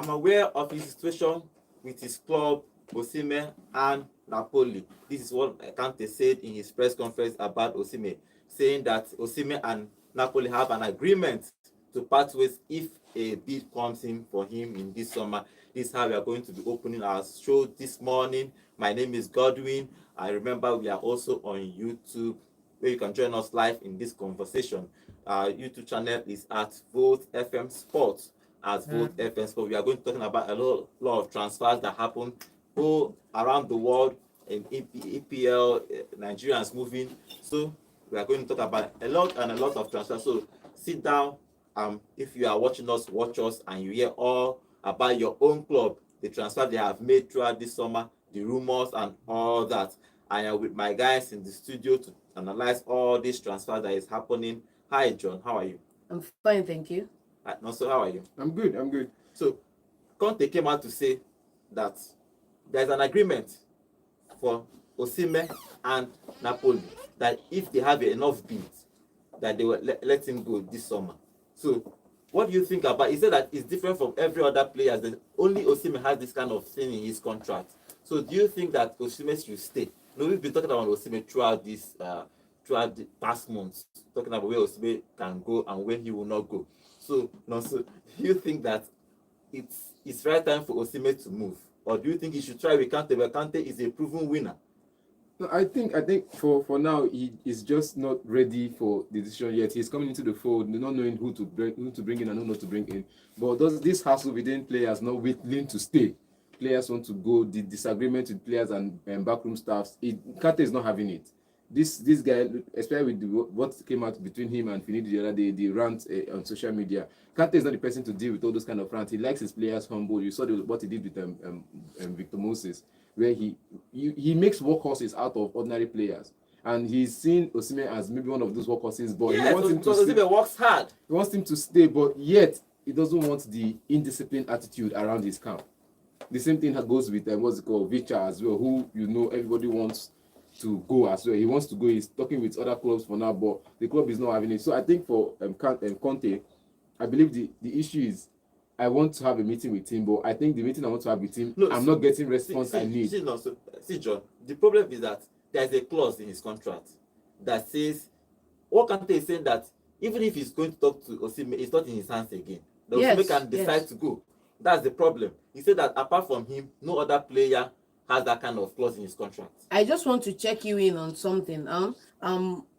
I'm aware of his situation with his club, Osimhen and Napoli. This is what Kante said in his press conference about Osimhen, saying that Osimhen and Napoli have an agreement to part ways if a bid comes in for him in this summer. This is how we are going to be opening our show this morning. My name is Godwin. I remember we are also on YouTube, where you can join us live in this conversation. Our YouTube channel is at Vote FM Sports. As Vote FM Sports, we are going to talking about a lot of transfers that happen all around the world in EPL, Nigerians moving. So we are going to talk about a lot of transfers. So sit down. If you are watching us, watch us, and you hear all about your own club, the transfer they have made throughout this summer, the rumors and all that. I am with my guys in the studio to analyze all these transfers that is happening. Hi, John. How are you? I'm fine, thank you. Nonso, how are you? I'm good. So, Conte came out to say that there's an agreement for Osimhen and Napoli that if they have enough bids, that they will let him go this summer. So, what do you think about it? He said that it's different from every other player. That only Osimhen has this kind of thing in his contract. So, do you think that Osimhen should stay? You know, we've been talking about Osimhen throughout the past months, talking about where Osimhen can go and where he will not go. So, do you think that it's right time for Osimhen to move, or do you think he should try with Kante? But Kante is a proven winner. No, I think for now he is just not ready for the decision yet. He's coming into the fold, not knowing who to bring in and who not to bring in. But does this hassle within players not willing to stay? Players want to go. The disagreement with players and backroom staffs. Kante is not having it. This guy, especially with what came out between him and Finidi the other day, the rant on social media. Kante is not the person to deal with all those kind of rants. He likes his players humble. You saw what he did with Victor Moses, where he makes workhorses out of ordinary players, and he's seen Osimhen as maybe one of those workhorses. But yes, he wants him to Osimhen works hard. He wants him to stay, but yet he doesn't want the indisciplined attitude around his camp. The same thing goes with Vicha as well, who everybody wants to go as well. He wants to go. He's talking with other clubs for now, but the club is not having it. So I think for Conte, I believe the issue is I want to have a meeting with him, but I think the meeting I want to have with him, I'm not getting response I need. See, John, the problem is that there's a clause in his contract that says, what Kante is saying that even if he's going to talk to Osimhen, it's not in his hands again. The Osimhen can decide to go. That's the problem. He said that apart from him, no other player has that kind of clause in his contract. I just want to check you in on something.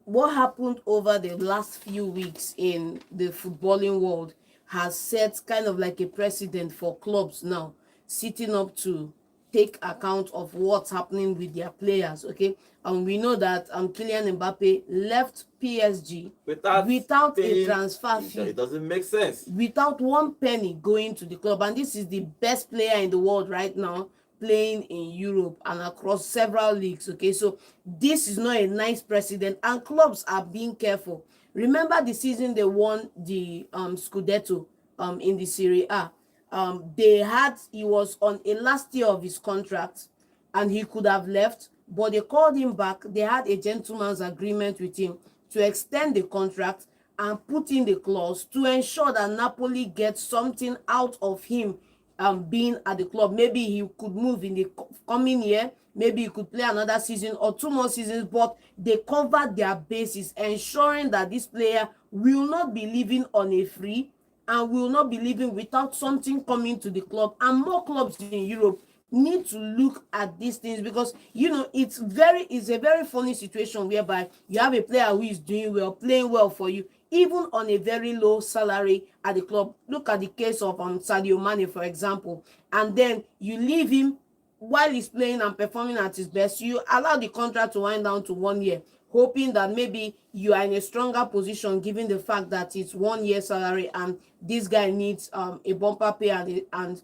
What happened over the last few weeks in the footballing world has set kind of like a precedent for clubs now sitting up to take account of what's happening with their players. Okay, and we know that Kylian Mbappe left PSG without a transfer fee. It doesn't make sense. Without one penny going to the club, and this is the best player in the world right now, playing in Europe and across several leagues. Okay, so this is not a nice precedent, and clubs are being careful. Remember the season they won the Scudetto in the Serie A. He was on a last year of his contract and he could have left, but they called him back. They had a gentleman's agreement with him to extend the contract and put in the clause to ensure that Napoli gets something out of him being at the club. Maybe he could move in the coming year, maybe he could play another season or 2 more seasons, but they covered their bases, ensuring that this player will not be living on a free and will not be living without something coming to the club. And more clubs in Europe need to look at these things, because it's a very funny situation whereby you have a player who is doing well, playing well for you, even on a very low salary at the club. Look at the case of Sadio Mane, for example, and then you leave him while he's playing and performing at his best. You allow the contract to wind down to 1 year, hoping that maybe you are in a stronger position given the fact that it's 1 year salary and this guy needs a bumper pay and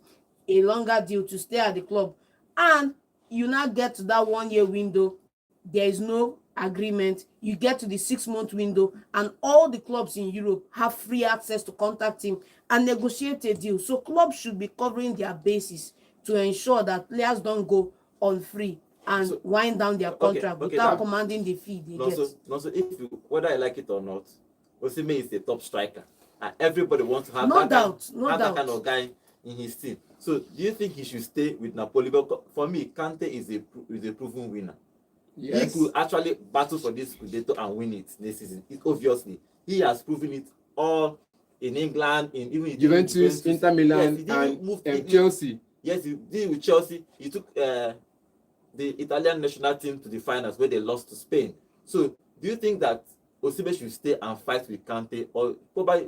a longer deal to stay at the club. And you now get to that 1 year window, there is no agreement. You get to the 6-month window and all the clubs in Europe have free access to contact him and negotiate a deal. So clubs should be covering their bases to ensure that players don't go on free and wind down their contract without commanding the fee they get. So if you, whether I like it or not, Osimhen is a top striker. And everybody wants to have that kind of guy in his team. So do you think he should stay with Napoli? But for me, Kante is a proven winner. Yes. He could actually battle for this Scudetto and win it this season. Obviously, he has proven it all in England, in even Juventus, Inter Milan, yes, and Chelsea. Yes, he did with Chelsea. He took the Italian national team to the finals where they lost to Spain. So, do you think that Osimhen should stay and fight with Kante, or probably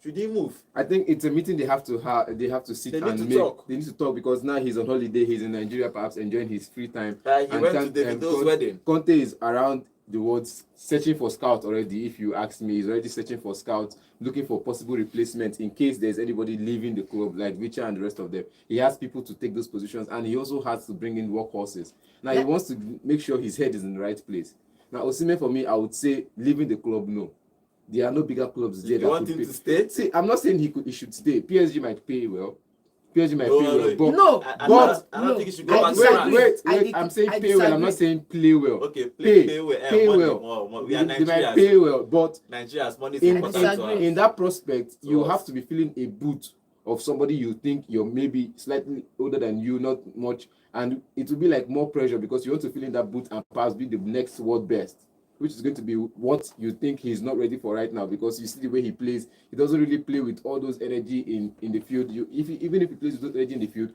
should he move? I think it's a meeting they have to sit They need and to make. talk. They need to talk because now he's on holiday. He's in Nigeria, perhaps enjoying his free time. He And went to Davido's wedding. Conte is around the world searching for scouts already. If you ask me, he's already searching for scouts, looking for possible replacements in case there's anybody leaving the club, like Vicha and the rest of them. He has people to take those positions, and he also has to bring in workhorses. Now he wants to make sure his head is in the right place. Now Osimhen, for me, I would say leaving the club, no. There are no bigger clubs there. You want him to stay? See, I'm not saying he should stay. PSG might pay well. PSG might No, pay no, well. But No, I don't think he should go back to wait, France. wait. I'm saying pay well. I'm not saying play well. Okay, pay well. Pay Money, well. more. We are They might Nigerians. pay well, but Nigeria's money is in, important to us. in that prospect, you us. have to be feeling a boot of somebody you think you're maybe slightly older than you, not much, and it will be like more pressure because you want to fill in that boot and perhaps be the next world best, which is going to be what you think he's not ready for right now because you see the way he plays. He doesn't really play with all those energy in the field. Even if he plays with those energy in the field,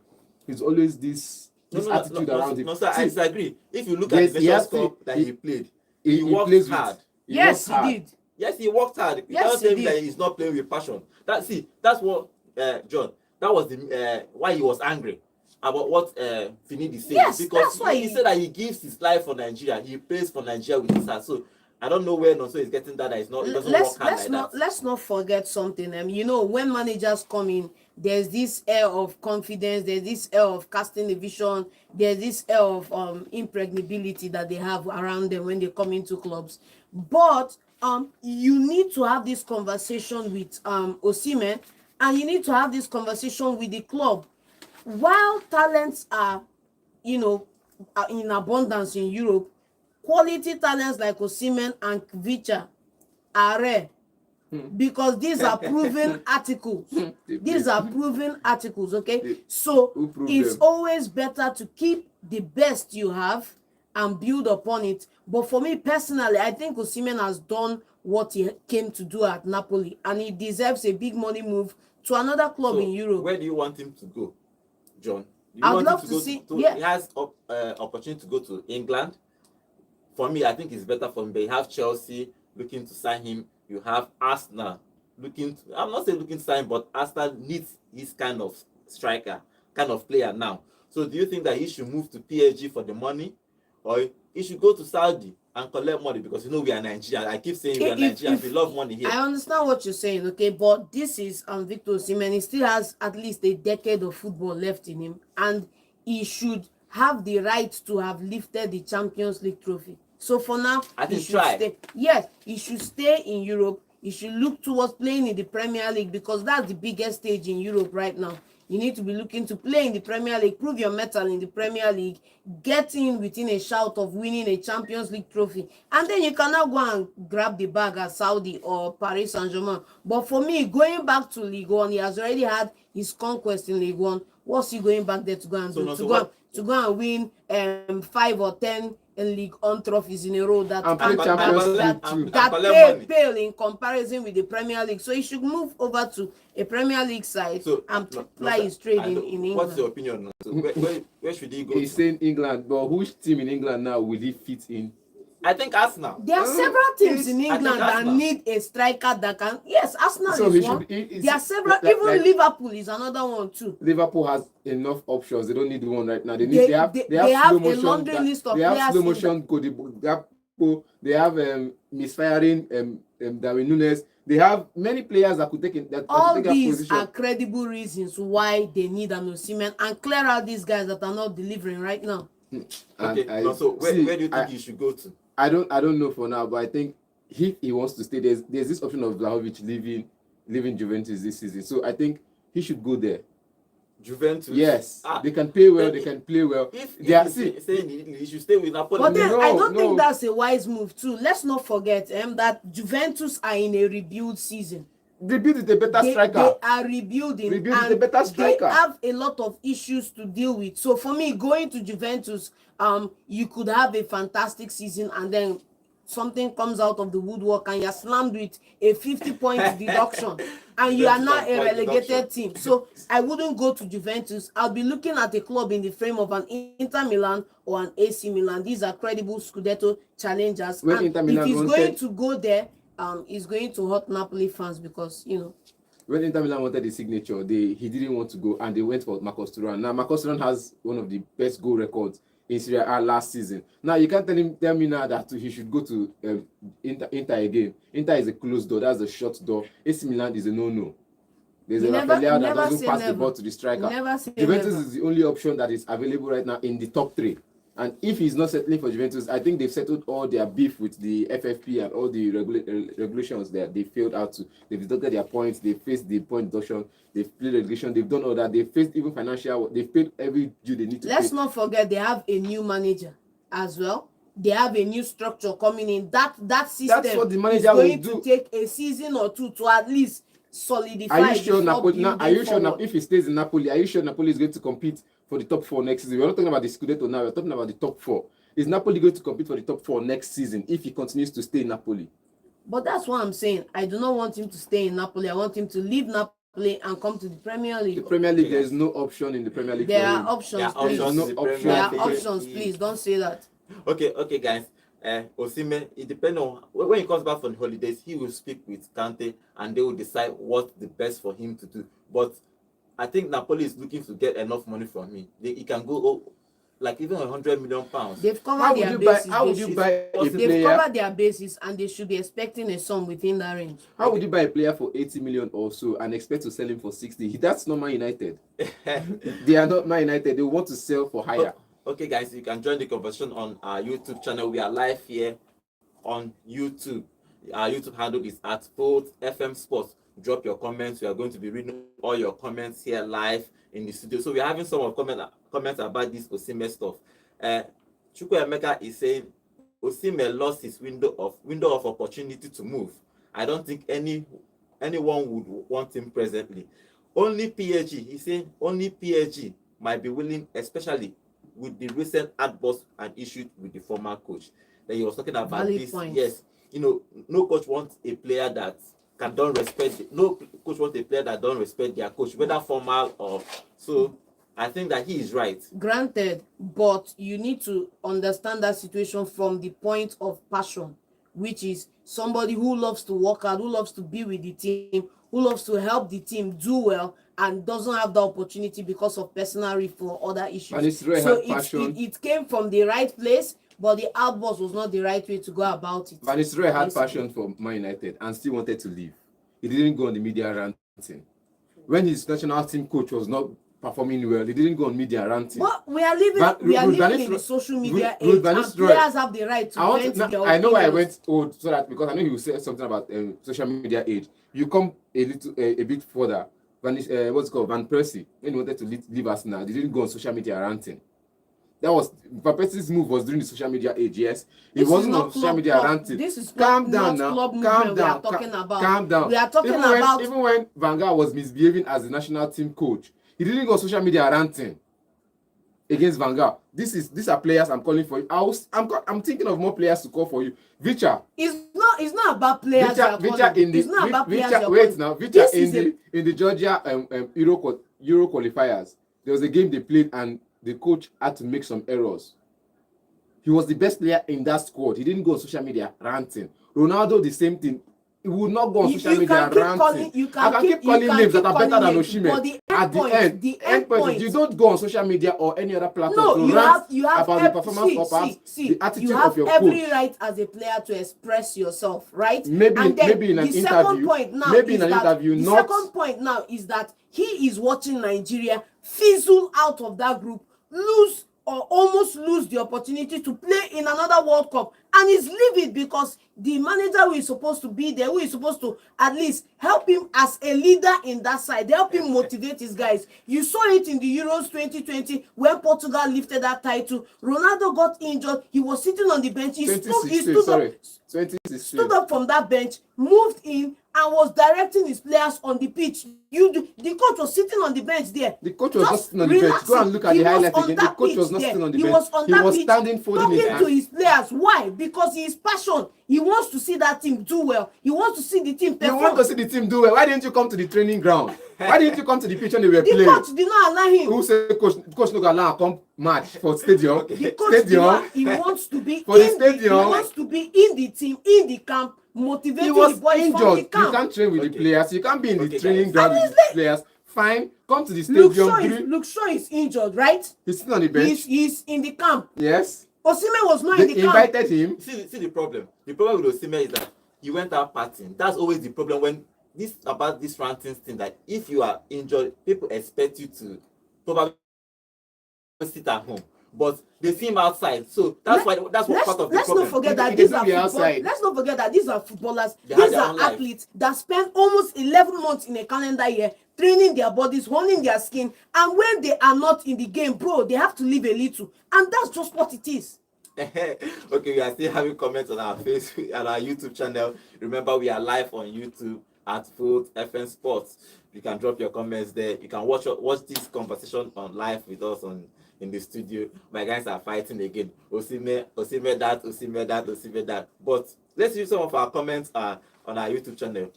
he's always this attitude around him. No, sir, I See, disagree. If you look yes, at the he has Nations Cup to- that he- he played, he he worked plays with- hard. Yes, works hard. he did. Yes, he worked hard. You Yes, cannot tell he me that did. he's not playing with passion. That's what John. That was the why he was angry about what Finidi said. Yes, because that's why he said that he gives his life for Nigeria. He plays for Nigeria with his heart. So I don't know where Nonso is getting that. It doesn't work hard like that. Let's not forget something. You know, when managers come in, there's this air of confidence, there's this air of casting a vision, there's this air of impregnability that they have around them when they come into clubs. But you need to have this conversation with Osimhen, and you need to have this conversation with the club. While talents are, are in abundance in Europe, quality talents like Osimhen and Vicha are rare because these are proven articles. These are proven articles, okay? So Who proved it's them? always better to keep the best you have and build upon it. But for me personally, I think Osimhen has done what he came to do at Napoli, and he deserves a big money move to another club So in Europe. where do you want him to go, John? Do you I would want him love to to go see- to, yeah. He has opportunity to go to England. For me, I think it's better for him. They have Chelsea looking to sign him. You have Arsenal looking to, I'm not saying looking to sign, but Arsenal needs his kind of striker, kind of player now. So do you think that he should move to PSG for the money, or he should go to Saudi and collect money? Because we are Nigerian. I keep saying we are Nigerians. We love money here. I understand what you're saying, okay, but this is Victor Osimhen. He still has at least a decade of football left in him, and he should have the right to have lifted the Champions League trophy. So for now, I he think should try. stay. Yes, he should stay in Europe. He should look towards playing in the Premier League because that's the biggest stage in Europe right now. You need to be looking to play in the Premier League, prove your mettle in the Premier League, get in within a shout of winning a Champions League trophy, and then you can now go and grab the bag at Saudi or Paris Saint-Germain. But for me, going back to Ligue 1, he has already had his conquest in Ligue 1. What's he going back there to go and So do? no, To so go, what- to go and win 5 or 10 League 1 trophies in a row that And play Champions League too. that collect money. pale in comparison with the Premier League. So he should move over to a Premier League side So and no, play sir, his trade I in know- England. What's your opinion? So where should he go He's to? saying England, but which team in England now will he fit in? I think Arsenal. There are several teams in I think England that Arsenal. need a striker that can. Yes, Arsenal So is he one. should- he- There are several. like- Even like- Liverpool is another one too. Liverpool has enough options. They don't need one right now. They They have have slow a motion. laundry list of they have players slow in motion. They have misfiring Darwin Nunes. They have many players that could take in that All could take that these position. are credible reasons why they need an Osimhen and clear out these guys that are not delivering right now. And Okay. No, so where do you think he should go to? I don't know for now, but I think if he wants to stay, there's this option of Vlahovic leaving Juventus this season. So I think he should go there. Juventus. Yes, they can pay well. then They can play well. If They are, he's see, saying he should stay with Napoli. But then No, I don't no. think that's a wise move too. Let's not forget that Juventus are in a rebuild season. Rebuild with a better striker. They are rebuilding, Rebuild with and a better striker. they have a lot of issues to deal with. So for me, going to Juventus, you could have a fantastic season, and then something comes out of the woodwork, and you're slammed with a 50-point deduction, and you are now a relegated team. So I wouldn't go to Juventus. I'll be looking at a club in the frame of an Inter Milan or an AC Milan. These are credible Scudetto challengers. When And Inter Milan if he's wanted- going to go there, he's going to hurt Napoli fans, because When Inter Milan wanted the signature, he didn't want to go, and they went for Marcos Thuram. Now Marcos Thuram has one of the best goal records in Serie A last season. Now you can't tell me now that he should go to Inter again. Inter is a closed door. That's a shut door. AC Milan is a no-no. There's a Rafael that doesn't pass the ball to the striker. Juventus is the only option that is available right now in the top 3. And if he's not settling for Juventus, I think they've settled all their beef with the FFP and all the regulations that they failed out to. They've deducted their points, they faced the point deduction, they've played relegation, they've done all that, they've faced even financial, they've paid every due they need to pay. Let's not forget they have a new manager as well. They have a new structure coming in. That system That's what the is manager will going do. to take a season or two to at least solidify. Are you sure before Napoli? Now, are building you sure forward. if he stays in Napoli, are you sure Napoli is going to compete for the top 4 next season? We're not talking about the Scudetto now. We're talking about the top 4. Is Napoli going to compete for the top 4 next season if he continues to stay in Napoli? But that's what I'm saying. I do not want him to stay in Napoli. I want him to leave Napoli and come to the Premier League. The Premier League, there is no option in the Premier League. There for are him. options. There are Please. options No in the option. Premier There are League. options. Please don't say that. Okay, guys. Osimhen, it depends on when he comes back from the holidays, he will speak with Kante and they will decide what's the best for him to do. But I think Napoli is looking to get enough money from him. He can go like even £100 million. They've How covered would their you buy? bases. How would They you should- buy a They've player? covered their bases, and they should be expecting a sum within that range. How would you buy a player for 80 million or so and expect to sell him for 60? That's not Man United. They are not Man United. They want to sell for higher. Okay, guys, you can join the conversation on our YouTube channel. We are live here on YouTube. Our YouTube handle is at Both FM Sports. Drop your comments. We are going to be reading all your comments here live in the studio. So we are having some of comments about this Osimhen stuff. Chukwuemeka is saying Osimhen lost his window of opportunity to move. I don't think anyone would want him presently. Only PSG, he's saying only PSG might be willing, especially with the recent outburst and issue with the former coach. Then he was talking about Valid this. point. Yes, no coach wants a player that don't respect. No coach wants a player that don't respect their coach, whether formal or so. I think that he is right. Granted, but you need to understand that situation from the point of passion, which is somebody who loves to work hard, who loves to be with the team, who loves to help the team do well, and doesn't have the opportunity because of personal rift or other issues. And it's really So had passion. it came from the right place, but the outburst was not the right way to go about it. Van Nistelrooy had Basically. passion for Man United and still wanted to leave. He didn't go on the media ranting. When his national team coach was not performing well, he didn't go on media ranting. But we are living in the social media age, and players have the right to vent their I know why I opinions. went old, so that because I know he will say something about social media age. You come a bit further. Van Persie, when he wanted to leave Arsenal, he didn't go on social media ranting. That was Van Persie's move was during the social media age. Yes, he wasn't on social media ranting. This is Calm down now. club Calm movement down. we are talking about. Calm down. We are talking even when Van Gaal was misbehaving as the national team coach, he didn't go on social media ranting against Van Gaal. These are players I'm calling for you. I'm thinking of more players to call for you. Vicha. It's not about players. Vicha in the it's not about players. Vicha in the Georgia Euro qualifiers. There was a game they played and the coach had to make some errors. He was the best player in that squad. He didn't go on social media ranting. Ronaldo, the same thing. He would not go on social media ranting. I can keep calling names that are better than Osimhen. At the end point, you don't go on social media or any other platform to rant about the performance or perhaps the attitude of your coach. You have every right as a player to express yourself, right? Maybe in an interview. The second point now is that he is watching Nigeria fizzle out of that group, lose or almost lose the opportunity to play in another World Cup, and he's livid because the manager who is supposed to be there, who is supposed to at least help him as a leader in that side, help him motivate his guys. You saw it in the Euros 2020 when Portugal lifted that title. Ronaldo got injured. He was sitting on the bench. He stood up from that bench, moved in, and was directing his players on the pitch. The coach was sitting on the bench there. The coach was not Just sitting on the bench. Go relaxing. and look at He the was highlights on again. The that coach pitch was not there. sitting on the He bench. was on He that was pitch standing folding his talking to hands. his players. Why? Because he is passion. He wants to see that team do well. He wants to see the team You perform. want to see the team do well. Why didn't you come to the training ground? Why didn't you come to the pitch when they were The playing? coach did not allow him. Who said coach no go allow am come match for stadium? The coach did Stadium. not, he wants to be For the he stadium. wants to be in the team, in the camp, motivating He the was boys from injured. the You camp. can't train with the Okay. players. You can't be in the Okay, training guys. ground with the players. Fine, come to the stadium. Luke Shaw is injured, right? He's sitting on the bench. He's in the camp. Yes. Osimhen was not They in the camp. invited him. See the problem. The problem with Osimhen is that he went out partying. That's always the problem when this ranting thing, that if you are injured, people expect you to probably sit at home. But they see him outside, so that's part of the problem. Let's not forget that He these doesn't are be outside. Let's not forget that these are footballers. They have These their are own life. athletes that spend almost 11 months in a calendar year training their bodies, honing their skin, and when they are not in the game, bro, they have to live a little, and that's just what it is. Okay, we are still having comments on our Facebook and our YouTube channel. Remember, we are live on YouTube at Foot FM Sports. You can drop your comments there. You can watch this conversation on live with us in the studio. My guys are fighting again. Osimhen that. But let's use some of our comments on our YouTube channel.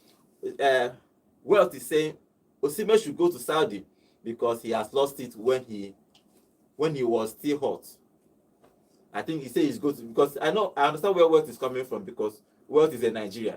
Wealth is saying Osimhen should go to Saudi because he has lost it when he was still hot. I think he said he's good because I understand where Wealth is coming from, because Wealth is a Nigerian.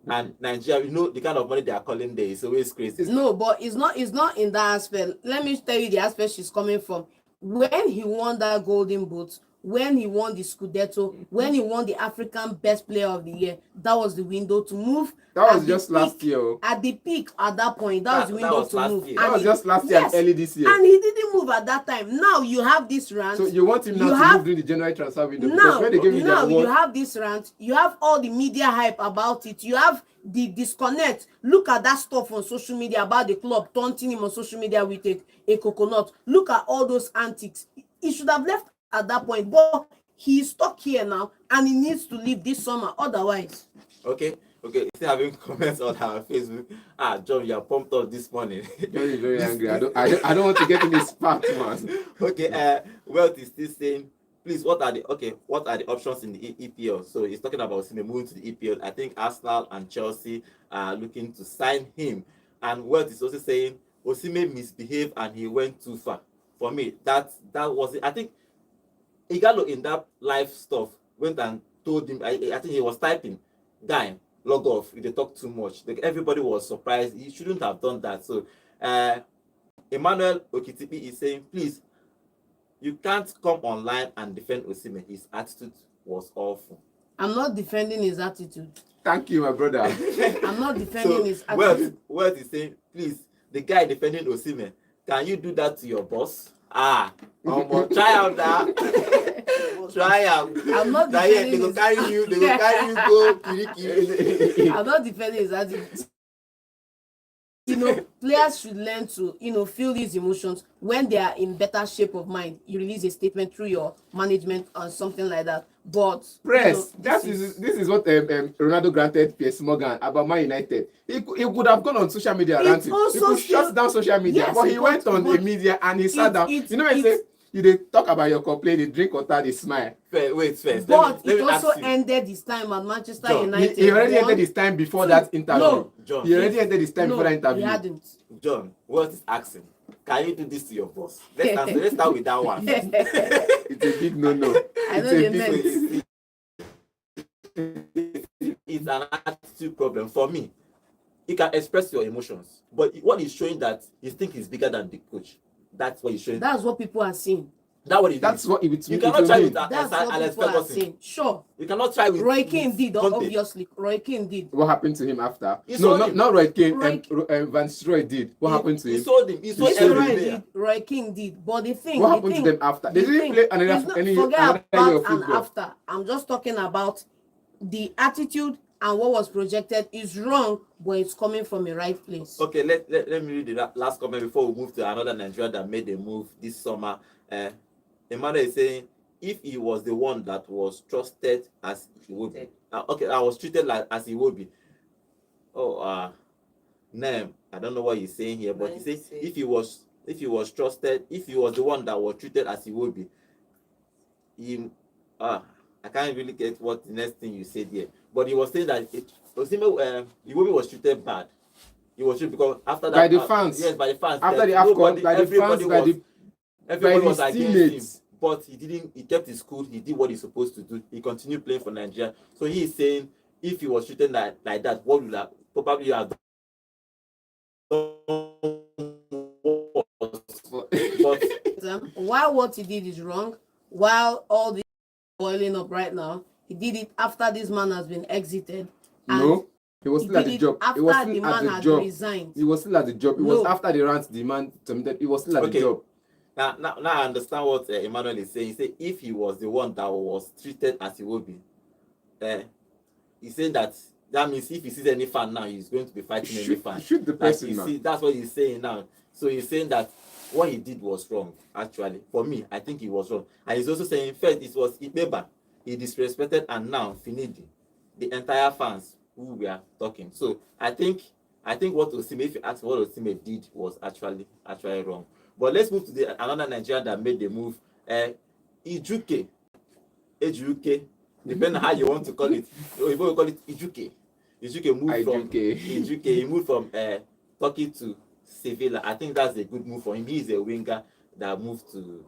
And Nigeria, you know the kind of money they are calling there is always crazy. No, but it's not in that aspect. Let me tell you the aspect she's coming from. When he won that golden boot, when he won the Scudetto, when he won the African Best Player of the Year, that was the window to move. That was At the just last peak- year. At the peak, at that point, that was the That window was to last move. year. That And was he- just last year yes, and early this year. and he didn't move at that time. Now you have this rant. So you want him now You to have- move during the January transfer window? Because Now, when they gave me the now you award, have this rant, you have all the media hype about it, you have the disconnect. Look at that stuff on social media about the club taunting him on social media with a coconut. Look at all those antics. He should have left at that point, but he's stuck here now and he needs to leave this summer. Otherwise, Okay, still having comments on our Facebook. John, you are pumped up this morning. John is very angry. I don't want to get in his spark, man. Okay, Wealth is still saying, please, what are the options in the EPL? So he's talking about Osimhen moving to the EPL. I think Arsenal and Chelsea are looking to sign him. And Wealth is also saying Osimhen misbehaved and he went too far. For me, that was it. I think Igalo in that live stuff went and told him, I think he was typing, guy, log off, you dey talk too much. Like, everybody was surprised. He shouldn't have done that. So Emmanuel Okitipi is saying, please, you can't come online and defend Osimhen. His attitude was awful. I'm not defending his attitude. Thank you, my brother. I'm not defending his attitude. Wealth is saying, please, the guy defending Osimhen, can you do that to your boss? Try out that. Try out. I'm not That, yeah, defending they go his carry you go Kirikiri. I'm not defending his attitude. Players should learn to, feel these emotions when they are in better shape of mind. You release a statement through your management or something like that. But Press. This is what Ronaldo granted Piers Morgan about Man United. He could have gone on social media ranting. He also could shut down social media, Yes, but he but- went on the but media and he sat down. it- You know what I say? it- You dey talk about your complaint, they drink water, they smile. Wait first. But let it me also ask you. ended his time at Manchester John, United. He already One, ended his time before two, that interview. no, John, He already ended his time no, before that he interview. hadn't. John, what is asking? Can you do this to your boss? Let's start with that one. It's a big no-no. I know It's a they big meant. It's an attitude problem for me. You can express your emotions, but what he's showing that he thinks he's bigger than the coach. That's what he's showing. That's what people are seeing. That's what he That's what it You cannot try with That's what Alex people are Ferguson. saying. Sure. You cannot try with Roy Keane did, Conte. obviously. Roy Keane did. What happened to him after? He No, sold him. not Roy Keane. Roy- Van Nistelrooy did. What happened to He him? sold him. He sold sold Roy him. every player. did. Roy Keane did. But the thing. What the happened thing, to them after? They the didn't thing, play it's not- another forget year of about and football. after. I'm just talking about the attitude and what was projected is wrong, but it's coming from a right place. Okay, let me read the last comment before we move to another Nigerian that made a move this summer. Emmanuel is saying, if he was the one that was trusted as he would be, okay, I was treated like as he would be. name. I don't know what he's saying here, but he Right, said say. if he was trusted, if he was the one that was treated as he would be, he I can't really get what the next thing you said here. But he was saying that Iwobi was treated bad. He was treated because after that By the fans. yes, by the fans. After the that AFCON, by the everybody fans, by was the everybody by was his against teammates. him, but he didn't. He kept his cool. He did what he's supposed to do. He continued playing for Nigeria. So he is saying if he was treated like that, what would have probably have done worse. But While what he did is wrong, while all this boiling up right now, he did it after this man has been exited. And No, he was he still at did the it job. after He was the still at man the had job. resigned. He was still at the job. It was No. after the rant demand submitted. He was still at the Okay. job. now I understand what Emmanuel is saying. He said if he was the one that was treated as he would be, he's saying that means if he sees any fan now, he's going to be fighting any fan. Shoot the Like person, you man. see, that's what he's saying now. So he's saying that what he did was wrong. Actually, for me, I think he was wrong. And he's also saying first it was Ibeba. He disrespected and now Finidi, the entire fans who were talking. So I think what Osimhen, if you ask what Osimhen did, was actually wrong. But let's move to another Nigerian that made the move. Ijuke, depending on how you want to call it. Or you want to call it Ijuke. Ijuke moved from Ijuke. He moved from Turkey to Sevilla. I think that's a good move for him. He is a winger that moved to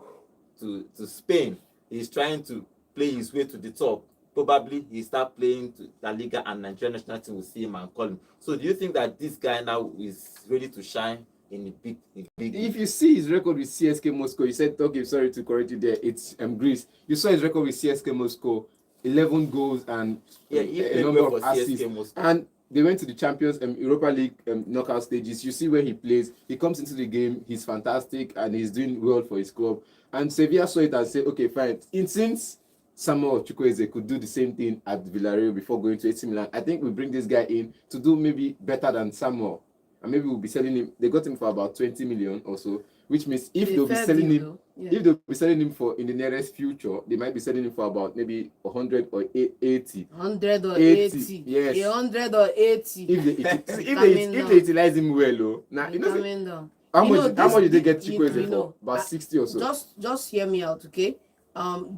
Spain. He's trying to play his way to the top. Probably he start playing to La Liga and Nigerian national team will see him and call him. So do you think that this guy now is ready to shine in the big If you see his record with CSK Moscow, you said, okay, sorry to correct you there, it's Greece. You saw his record with CSK Moscow, 11 goals and he a played number well of for assists. CSK Moscow. And they went to the Champions Europa League knockout stages. You see where he plays. He comes into the game. He's fantastic and he's doing well for his club. And Sevilla saw it and said, okay, fine. Since Samuel Chukwueze could do the same thing at Villarreal before going to AC Milan, I think we bring this guy in to do maybe better than Samuel. And maybe we'll be selling him. They got him for about 20 million or so, which means if they'll be selling him, if they'll be selling him for in the nearest future, they might be selling him for about maybe 100 or 80. 100 or 80. Yes. 100 or 80. If they utilize him well, oh, now you know. How much did they get Chukwueze for? About 60 or so. Just hear me out, okay?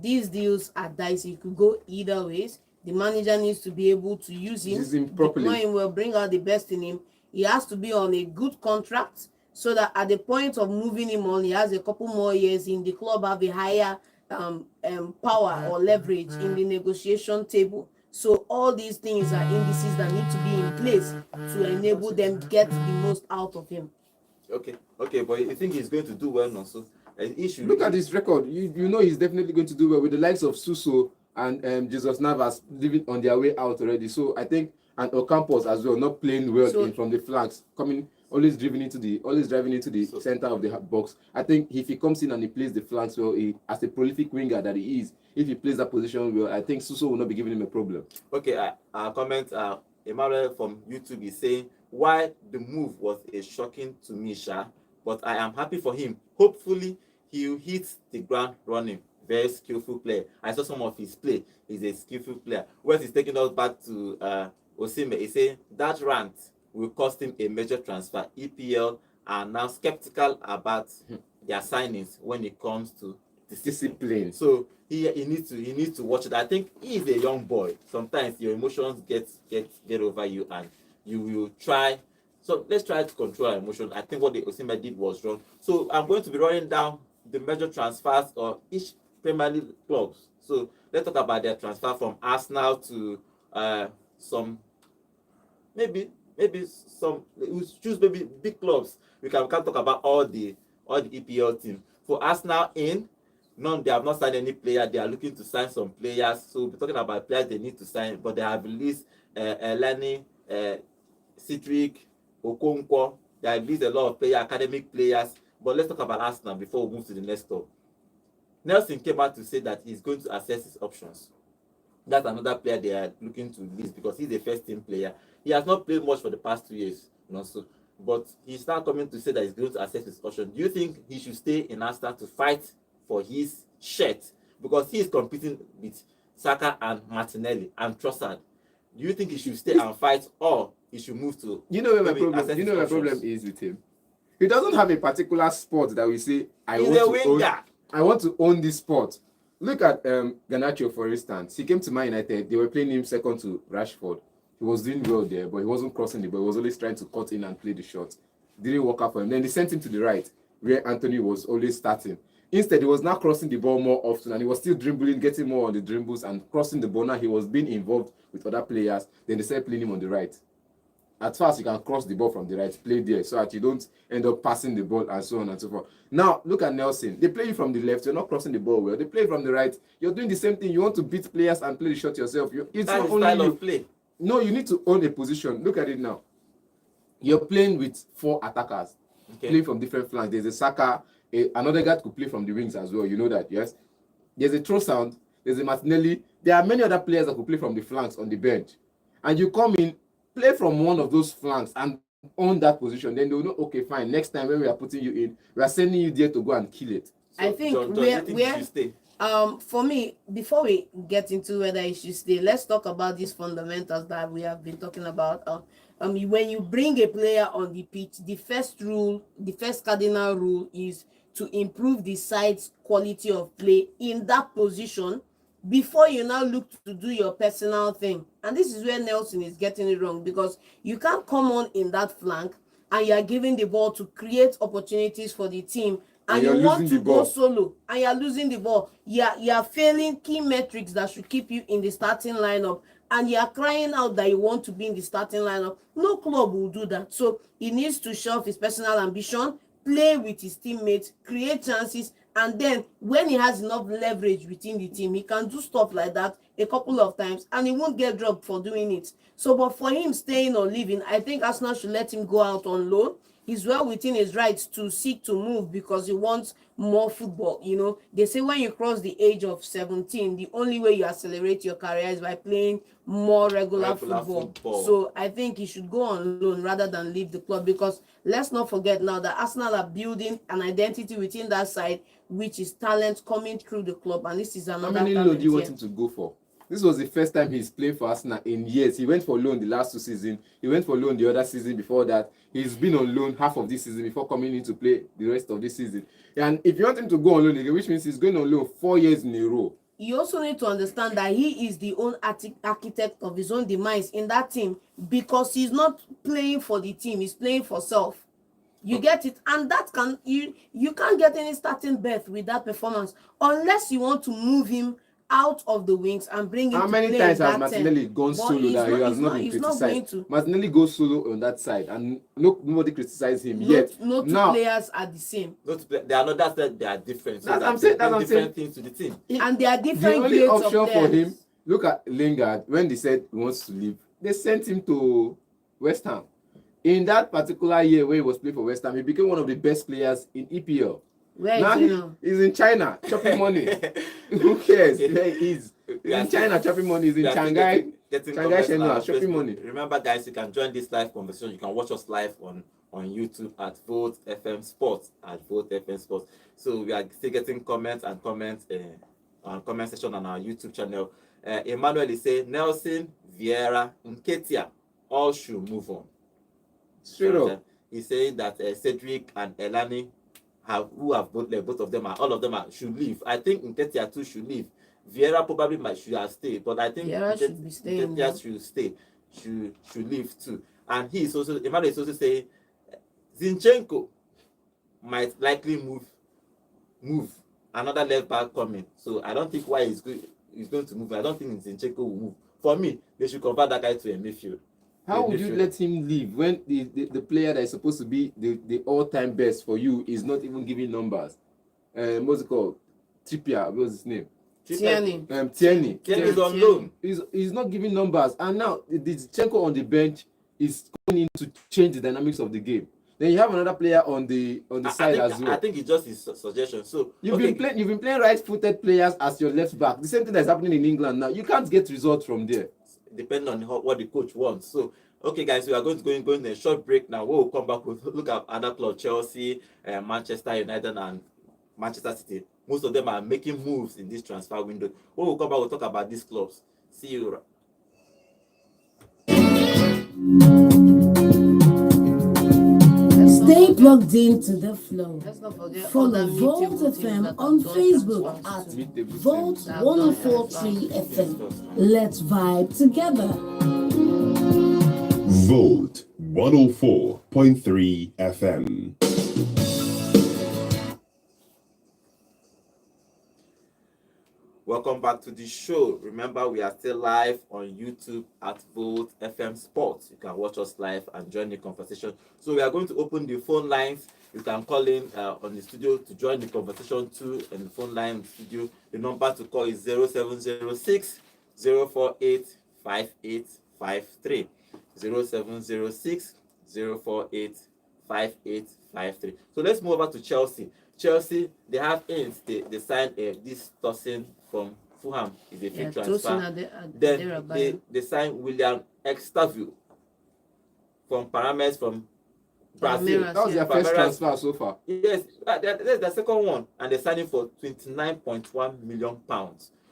These deals are dicey. It could go either ways. The manager needs to be able to use him properly. Deploy him well, bring out the best in him. He has to be on a good contract so that at the point of moving him on, he has a couple more years in the club, have a higher power or leverage in the negotiation table. So all these things are indices that need to be in place to enable them get the most out of him. Okay, but you think he's going to do well now? So look at his record. You know he's definitely going to do well with the likes of Suso and Jesus Navas living on their way out already. So I think, and Ocampos as well, not playing well from the flanks, always driving into the center of the box. I think if he comes in and he plays the flanks well, as a prolific winger that he is, if he plays that position well, I think Suso will not be giving him a problem. Okay, our comment, Emmanuel from YouTube is saying why the move was a shocking to me, Sha, but I am happy for him. Hopefully he'll hit the ground running. Very skillful player. I saw some of his play. He's a skillful player. West is taking us back to Osimhen. He saying that rant will cost him a major transfer. EPL are now skeptical about their signings when it comes to discipline. So he needs to watch it. I think he is a young boy. Sometimes your emotions get over you and you will try. So let's try to control our emotions. I think what the Osimhen did was wrong. So I'm going to be running down the major transfers of each Premier League clubs. So let's talk about their transfer from Arsenal to some maybe some, we choose maybe big clubs. We can't talk about all the EPL teams. For Arsenal they have not signed any player. They are looking to sign some players. So we're talking about players they need to sign, but they have released Eleni, Cedric, Okonkwo. They have released a lot of academic players. But let's talk about Arsenal before we move to the next club. Nelson came out to say that he's going to assess his options. That's another player they are looking to release because he's a first-team player. He has not played much for the past 2 years, but he's now coming to say that he's going to assess his options. Do you think he should stay in Arsenal to fight for his shirt? Because he is competing with Saka and Martinelli and Trossard. Do you think he should stay and fight, or he should move to. You know where my maybe problem. assess You his know my options. problem is with him. He doesn't have a particular sport that we say I He's want a to own. winger. I want to own this sport. Look at Garnacho, for instance. He came to Man United. They were playing him second to Rashford. He was doing well there, but he wasn't crossing the ball. He was always trying to cut in and play the shot. Didn't work out for him. Then they sent him to the right, where Anthony was always starting. Instead, he was now crossing the ball more often, and he was still dribbling, getting more on the dribbles and crossing the ball. Now he was being involved with other players. Then they started playing him on the right. At first, you can cross the ball from the right, play there, so that you don't end up passing the ball and so on and so forth. Now, look at Nelson. They play you from the left. You're not crossing the ball well. They play from the right. You're doing the same thing. You want to beat players and play the shot yourself. It's That's not his only style you. of play. No, you need to own a position. Look at it now. You're playing with 4 attackers, Okay. playing from different flanks. There's a Saka, another guy could play from the wings as well. You know that, yes? There's a Trossard, there's a Martinelli. There are many other players that could play from the flanks on the bench. And you come in, play from one of those flanks and own that position. Then they'll know, okay, fine. Next time when we are putting you in, we are sending you there to go and kill it. So, I think John, do you think he we're should stay? for me, before we get into whether it should stay, let's talk about these fundamentals that we have been talking about. When you bring a player on the pitch, the first cardinal rule is to improve the side's quality of play in that position before you now look to do your personal thing. And this is where Nelson is getting it wrong, because you can't come on in that flank and you are giving the ball to create opportunities for the team, and you're you want losing to the go ball. solo and you're losing the ball. You're failing key metrics that should keep you in the starting lineup, and you're crying out that you want to be in the starting lineup. No club will do that. So he needs to shelve his personal ambition, play with his teammates, create chances, and then when he has enough leverage within the team, he can do stuff like that a couple of times and he won't get dropped for doing it. So, but for him staying or leaving, I think Arsenal should let him go out on loan. He's well within his rights to seek to move because he wants more football. You know, they say when you cross the age of 17, the only way you accelerate your career is by playing more regular football. So I think he should go on loan rather than leave the club, because let's not forget now that Arsenal are building an identity within that side, which is talent coming through the club, and this is How another many talent loan do you want here. him to go for? This was the first time he's played for Arsenal in years. He went for loan the last 2 seasons. He went for loan the other season before that. He's been on loan half of this season before coming in to play the rest of this season. And if you want him to go on loan again, which means he's going on loan 4 years in a row. You also need to understand that he is the own architect of his own demise in that team, because he's not playing for the team, he's playing for self. You get it? And that can you can't get any starting berth with that performance unless you want to move him out of the wings and bring him How to many play times in has that Martinelli gone But solo he's that not- he has he's not not- been he's not going criticized? to. Martinelli goes solo on that side and nobody criticizes him yet. No two Now, players are the same, They are not. That's that they are different. So That's that I'm saying- they that's bring I'm saying. different things to the team. and they are the different only grades of option for players. him, look at Lingard, when they said he wants to leave, they sent him to West Ham. In that particular year where he was playing for West Ham, he became one of the best players in EPL. Where Now is he now? he's in China chopping money. Who cares? Okay. Where he is. He's Yeah, in China chopping money. He's in We are still Shanghai. getting Shanghai comments Shenhua, on our shopping Facebook. money. Remember, guys, you can join this live conversation. You can watch us live on YouTube at Vote FM Sports Sports. So we are still getting comments on comment section on our YouTube channel. Emmanuel is saying Nelson, Vieira, Nketiah all should move on. Straight up. He's saying that Cedric and Elani both of them should leave. I think Nketiah too should leave. Vieira probably should have stayed, but I think Vieira should be staying. Nketiah should stay, should leave too. And Emmanuel is also saying Zinchenko might likely move. Another left back coming. So I don't think why he's going to move. I don't think Zinchenko will move. For me, they should convert that guy to a midfield. How would you let him leave when the player that is supposed to be the all-time best for you is not even giving numbers? What's it called? Trippier, what's his name? Tierney. Tierney. Tierney is on loan. He's not giving numbers, and now the Zinchenko on the bench is coming in to change the dynamics of the game. Then you have another player on the side as well. I think it's just his suggestion. So You've been playing right-footed players as your left back. The same thing that's happening in England now. You can't get results from there. Depending on what the coach wants. So, okay, guys, we are going to go in a short break now. We'll come back with look at other clubs, Chelsea, Manchester United, and Manchester City. Most of them are making moves in this transfer window. When we'll come back, we'll talk about these clubs. See you. Stay plugged into the flow. Let's not forget Follow other Volt mutable teams FM that on have done Facebook transfers at too. Meet the Volt That have done 1043 transfers. FM. Let's vibe together. Volt 104.3 FM. Welcome back to the show. Remember, we are still live on YouTube at Volt FM Sports. You can watch us live and join the conversation. So we are going to open the phone lines. You can call in on the studio to join the conversation too. And the phone line studio, the number to call is 0706 048 5853. 0706 048 5853. So let's move over to Chelsea. Chelsea, they have ins. They signed this Tosin from Fulham. Is a free transfer. Then they signed William Extavio from Parames from Brazil. Palmeiras, That was their first Palmeiras. transfer so far. Yes, that's the second one, and they signed him for £29.1 million.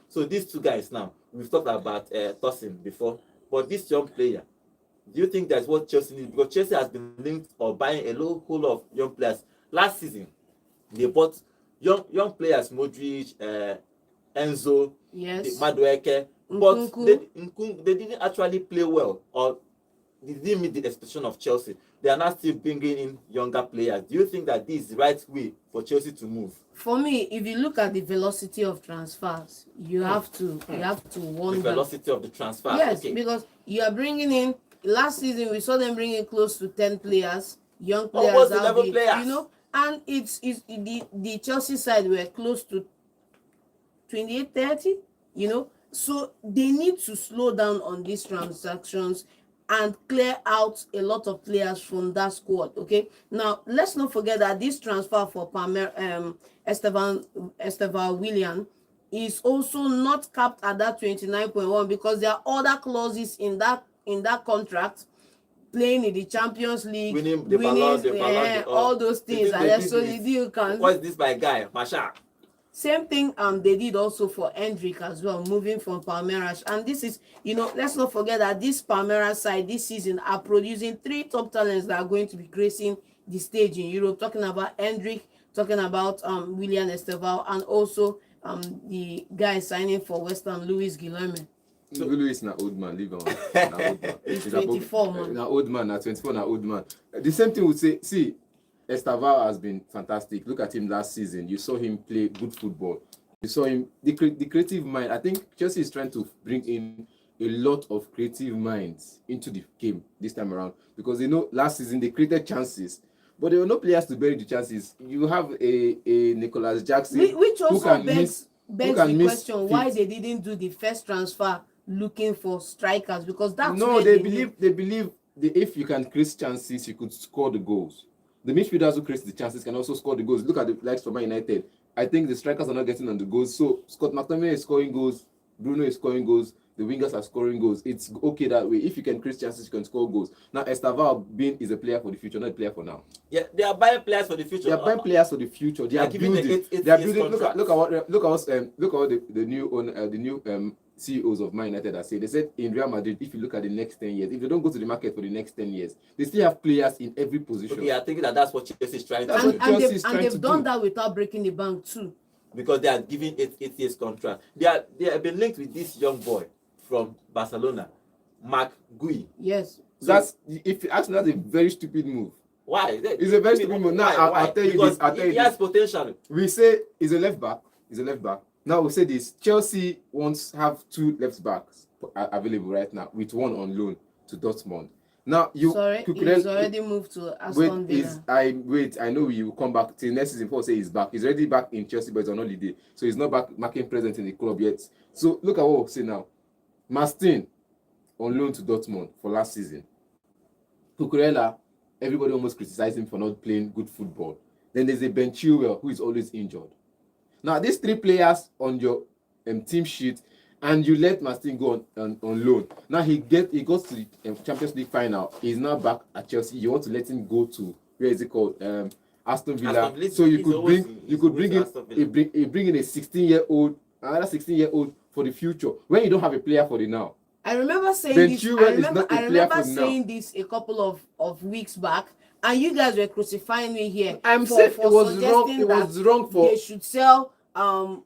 So these two guys now, we've talked about Tosin before, but this young player, do you think that's what Chelsea needs? Because Chelsea has been linked or buying a whole lot of young players. Last season, they bought young players, Modric, Enzo, Yes. Madueke, but Nkunku. they didn't actually play well, or they didn't meet the expectation of Chelsea. They are now still bringing in younger players. Do you think that this is the right way for Chelsea to move? For me, if you look at the velocity of transfers, you have to The wonder. velocity of the transfer. Yes, Okay. because you are bringing in. Last season, we saw them bringing close to 10 players, young players, Almost out 11 there, players. you know. And it's the Chelsea side were close to 28, 30, you know. So they need to slow down on these transactions and clear out a lot of players from that squad. Okay. Now let's not forget that this transfer for Estevan Willian is also not capped at that 29.1 because there are other clauses in that contract, playing in the Champions League, Winning the Ballon d'Or. all those things. They And did so this. the deal can. What's this by guy? Masha. Same thing they did also for Hendrick as well, moving from Palmeiras. And this is, you know, let's not forget that this Palmeiras side this season are producing 3 top talents that are going to be gracing the stage in Europe. Talking about Hendrick, talking about Willian Esteval, and also the guy signing for West Ham, Luis Guilherme. So, Luis na old man, leave on. Na old man. He's above- 24, man. Na old man, na 24, na old man. The same thing would say, see, Estaval has been fantastic. Look at him last season. You saw him play good football. You saw him, the creative mind. I think Chelsea is trying to bring in a lot of creative minds into the game this time around because they know last season they created chances, but there were no players to bury the chances. You have a Nicholas Jackson Which who also can begs miss the question why hits. they didn't do the first transfer looking for strikers, because that's No, where they need. believe that if you can create chances, you could score the goals. The midfielders who create the chances can also score the goals. Look at the likes of Man United. I think the strikers are not getting on the goals. So Scott McTominay is scoring goals, Bruno is scoring goals, the wingers are scoring goals. It's okay that way. If you can create chances, you can score goals. Now Estaval is a player for the future, not a player for now. Yeah, they are buying players for the future. They are buying players for the future. They are giving building. the They are 8 building. years Look at contract. what the new owner, the new CEOs of Man United are saying. They said in Real Madrid, if you look at the next 10 years, if they don't go to the market for the next 10 years, they still have players in every position. Okay, I think that's what Chelsea is trying to That's do, what Chelsea is And trying to they've done do. that without breaking the bank too. because they are giving 8 years contract. They have been linked with this young boy from Barcelona, Mark Gui. Yes. That's if you ask me, that's a very stupid move. Why? It's a very stupid move. Now I'll tell you because this. I'll tell he you has this. potential. We say he's a left back. He's a left back. Now we say this. Chelsea wants to have 2 left backs available right now, with 1 on loan to Dortmund. Now you Sorry, he's already moved to Aston Villa. I know he will come back till next season. Before say he's back. He's already back in Chelsea, but he's on holiday, so he's not back making presence in the club yet. So look at what we say now. Mastin on loan to Dortmund for last season. Cucurella, everybody almost criticized him for not playing good football. Then there's a Ben Chilwell who is always injured. Now these 3 players on your team sheet, and you let Mastin go on loan. Now he goes to the Champions League final. He's now back at Chelsea. You want to let him go to, where is it called? Aston Villa. Aston Villa. So you He's could always- bring he's always in Aston Villa. bring in a 16-year-old, another 16-year-old for the future when you don't have a player for the now. I remember saying Ben this. Chilwell is not a I player remember for now. saying this a couple of weeks back, and you guys were crucifying me here. I'm saying it was wrong. suggesting It was that wrong for they should sell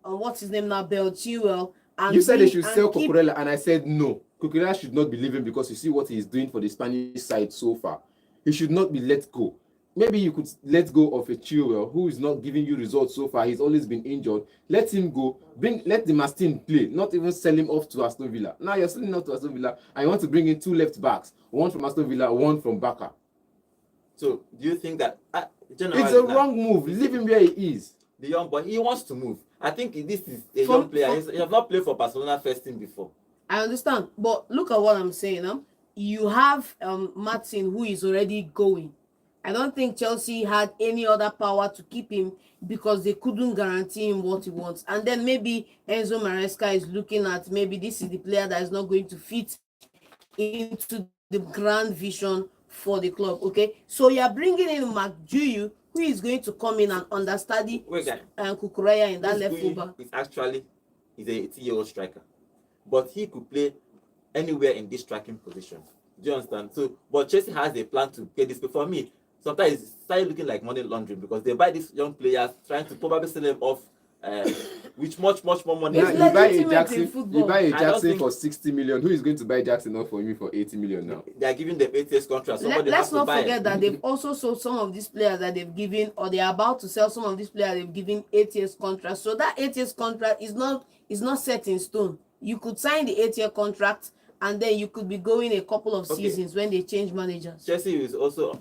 what's his name now, Bell Chilwell, and you said they bring- should and sell keep- Cucurella, and I said no. Cucurella should not be leaving because you see what he's doing for the Spanish side so far. He should not be let go. Maybe you could let go of a Chilwell who is not giving you results so far. He's always been injured. Let him go. Let the Mastin play. Not even sell him off to Aston Villa. Now you're selling off to Aston Villa, and you want to bring in 2 left backs, one from Aston Villa, one from Barca. So do you think that It's a wrong move. Leave him where he is. the young boy, he wants to move? I think this is a From- young player. He has not played for Barcelona first team before. I understand, but look at what I'm saying. You have Martin who is already going. I don't think Chelsea had any other power to keep him because they couldn't guarantee him what he wants. And then maybe Enzo Maresca is looking at maybe this is the player that is not going to fit into the grand vision for the club. Okay, so you're bringing in McGuire, who is going to come in and understudy Wait, guy. Kukureya in that This left guy fullback. is actually a 18-year-old striker, but he could play anywhere in this striking position. Do you understand? So, but Chelsea has a plan to get this. For me, sometimes it started looking like money laundering because they buy these young players trying to probably sell them off with much more money. It's Now, you buy a legitimate in Jackson. football. You buy a I don't Jackson think- for 60 million. Who is going to buy Jackson off for me for 80 million now? They are giving them 8 years contract. Somebody Let's has to not buy forget it. that they've also sold some of these players that they've given, or they are about to sell some of these players they've given 8 years contract. So that 8 years contract is not set in stone. You could sign the 8-year contract, and then you could be going a couple of Okay. seasons when they change managers. Chelsea is also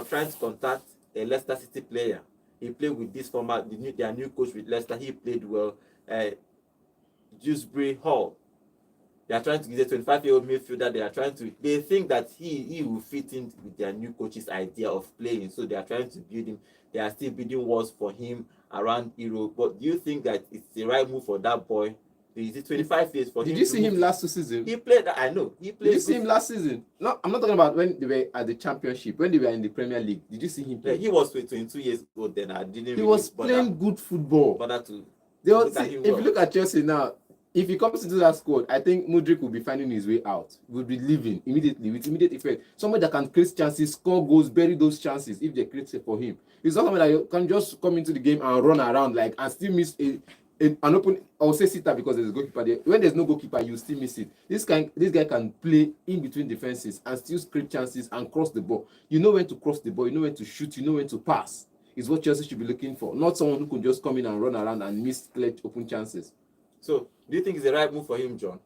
trying to contact a Leicester City player. He played with this their new coach with Leicester. He played well. Dewsbury Hall. They are trying to get a 25-year-old midfielder. They think that he will fit in with their new coach's idea of playing. So they are trying to build him. They are still building walls for him around Europe. But do you think that it's the right move for that boy? Is it 25 years for him? Did you to see him move? last season? He played. I know. He played. Did you see good. him last season? No, I'm not talking about when they were at the Championship, when they were in the Premier League. Did you see him Yeah, play? he was 22 years old then. I didn't. He really was bother- playing good football. bother to They all look at see, him if well. you look at Chelsea now, if he comes into that squad, I think Mudryk will be finding his way out. He will be leaving immediately with immediate effect. Somebody that can create chances, score goals, bury those chances if they create it for him. He's not somebody that can just come into the game and run around and still miss an open. I'll say sitter because there's a goalkeeper there. When there's no goalkeeper, you still miss it. This guy can play in between defenses and still create chances and cross the ball. You know when to cross the ball. You know when to shoot. You know when to pass. Is what Chelsea should be looking for. Not someone who can just come in and run around and miss clear open chances. So, do you think it's the right move for him, John?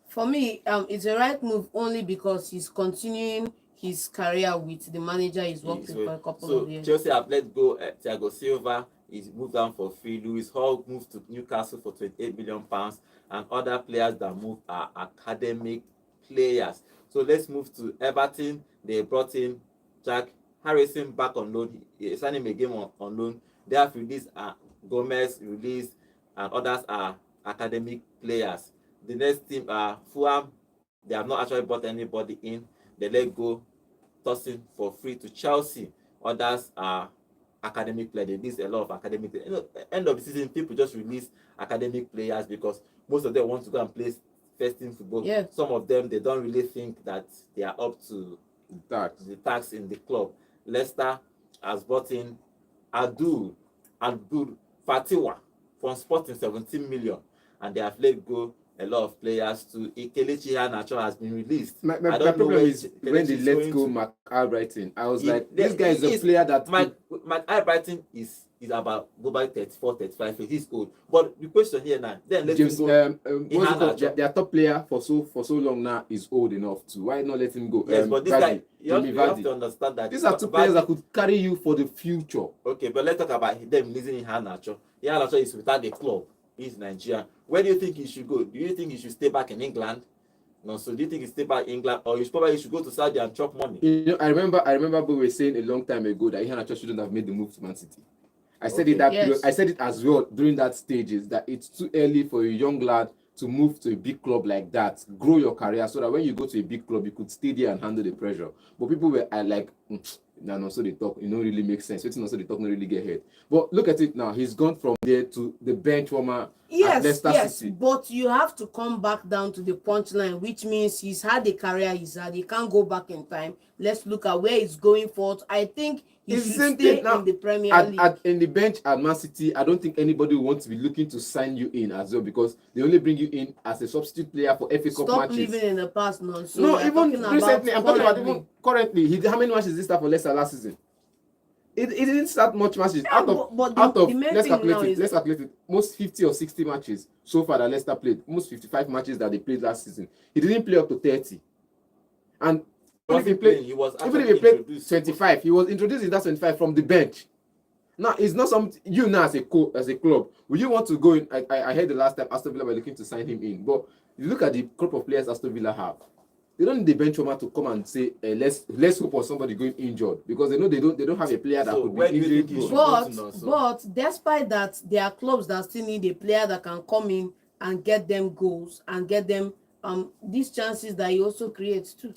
For me, it's a right move only because he's continuing his career with the manager he's worked with for a couple of years. Chelsea have let go Thiago Silva. He's moved down for free. Lewis Hall moved to Newcastle for £28 million, and other players that moved are academic players. So let's move to Everton. They brought in Jack Harrison back on loan. He signed him a game on loan. They have released Gomez, released, and others are academic players. The next team are Fulham. They have not actually brought anybody in. They let go tossing for free to Chelsea. Others are academic players. They release a lot of academic players. You know, end of the season, people just release academic players because most of them want to go and play first team football. Yeah. Some of them, they don't really think that they are up to the tax in the club. Leicester has brought in Abdul Fatiwa from Sporting 17 million, and they have let go a lot of players to Kelechi Iheanacho has been released. My I don't know problem where is when they Kelechi is let going go to. Mark Albrighton. I was He- like, this guy is he a player that Mike Albrighton is about global 34, 35. He's old. But the question here now, then let's James, go. what's it called? Their top player for so long now is old enough to. Why not let him go? Yes, but this Vardy, guy, you have, Jamie you have Vardy. to understand that These are two players that could carry you for the future. Okay, but let's talk about them losing Iheanacho. Iheanacho is without the club. He's Nigeria. Where do you think he should go? Do you think he should stay back in England? No, so do you think he stay back in England, or he should go to Saudi and chop money? You know, I remember we were saying a long time ago that Iheanacho shouldn't have made the move to Man City. I said Okay. it that Yes. period. I said it as well during that stages that it's too early for a young lad to move to a big club like that. Grow your career so that when you go to a big club, you could stay there and handle the pressure. But people were like, and also they talk, it don't really make sense. Waiting also they talk, don't really get head. But look at it now. He's gone from there to the bench warmer at Yes, Leicester yes, City. but you have to come back down to the punchline, which means he's had the career he's had. He can't go back in time. Let's look at where he's going forward. I think he It's should the same stay thing now. in the Premier League. In the bench at Man City, I don't think anybody will want to be looking to sign you in as well, because they only bring you in as a substitute player for FA Cup Stop matches. living in the past now. So No, we're even talking about recently, I'm talking about currently. even currently. How many matches did he start for Leicester last season? It didn't start much matches. Yeah, but the main Let's thing calculate now it. is- Let's calculate it. Most 50 or 60 matches so far that Leicester played. Most 55 matches that they played last season. He didn't play up to 30. And even if he played, He was even if actually he played introduced. 25, he was introduced in that 25 from the bench. Now it's not something you now as a club. Will you want to go in? I heard the last time Aston Villa were looking to sign him in, but you look at the group of players Aston Villa have. They don't need the bench warmer to come and say let's hope for somebody going injured, because they know they don't have a player that So could where be do you injured. think he should prone. go to now, so? But despite that, there are clubs that still need a player that can come in and get them goals and get them these chances that he also creates too.